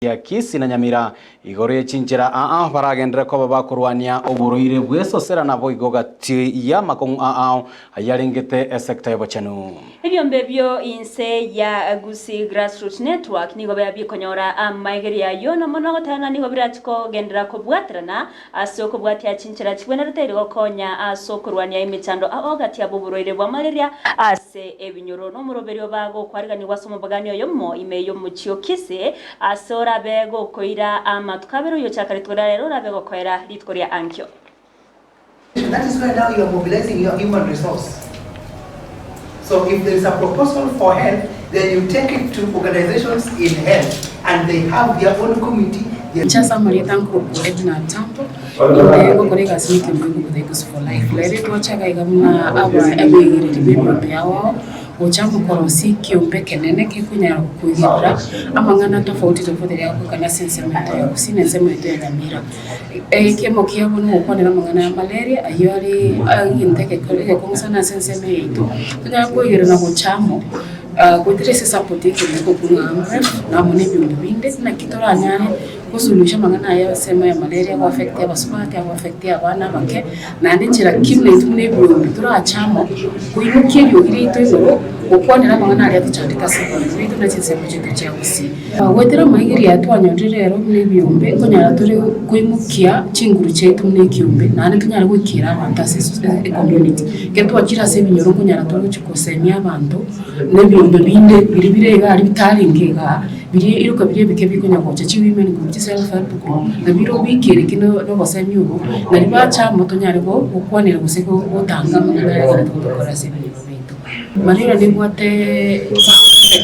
ya Kisi na Nyamira igore chinjira baragendera ko bakurwania oburoire bweso sera nabo igogati ya makong ayarengete sector y'abachanu ebyo mbebyo inse ya Gusii Grassroots Network nigo byabikonyora amaigeria yo no mono gotana nigo biratiko gendera ko bwatrana asoko bwatya chinjira chibwena ruteri gokonya asokurwania imichando agati abuburoire bwa malaria ase ebinyoro no muroberio bago kwarigani wasomo baganyo yomo imeyo muchio Kisi asora bego koira amatukabero yo chakaritwara rero rabego koira litkoria ankyo. That is why now you are mobilizing your human resource. So if there is a proposal for health, then you take it to organizations in health and they have their own committee. Chasa maritango edna tampo ibengo korega smiki mbungu kudekus for life lere tuachaga igamuna aba ebigiri tibimbe yawo ochambo korosi kiumbe kenene kikunya kugira amangana tofauti yako kana sensemento ya kusine nsemento ya Nyamira kemo kiabo no ukone amangana ya malaria ayori inteke kolege kumusana sensemento tunya kugira na ochamo kutirese support yako kungamwe na munibi mbinde na kitora nyane kusuluhisha mangana ya sema ya malaria kwa affect ya basubati ya affect ya bana bake na ndinjira kimwe tumune bitura achamo kuimukia yo irito yo ukone na mangana ya tuchandika sema irito na chisemo cyo cya Gusii wetera maigiri yatwanyondire rero mune biumbe konyara turi kuimukia chinguru chetu mune kiumbe na tunyara gukira abantu community ketu akira se binyoro konyara turi kukosemya abantu ne biumbe binde biribirega ari bitaringega biri iruka biri bikebikonya gocha chiwime ni self help group na biro bikere kino no basemyugo na ribacha motonyarego ukwanira guseko gutanga mangana ya gutokora sebinyo bintu marira ni gwate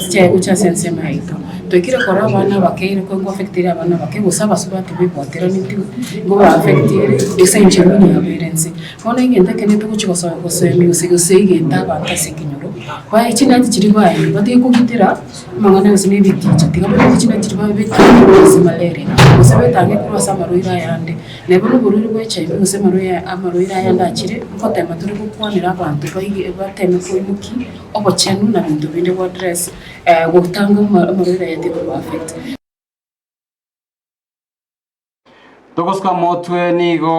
cyo cha sensema ito twikire kora abana bakere ko ngo affectira abana bake gusaba subati bibotera n'intu ngo ba affectire esenje ni ya parents bona ingenda kene to kuchikosa gusemi usigusege ndaba kasikinyoro kwa ichina kiri baye batiye kugitira mangana yose ni bitije tigabwe ichina kiri baye bitije malaria usabe tange kurasa maruira yande nebo n'ubururu bwecaye bose amaruira yande akire mfata amaturi gukwanira abantu bateme ko imuki obochenu na bintu binde wa dress gutanga amaruira yate ko affect togoska motwe nigo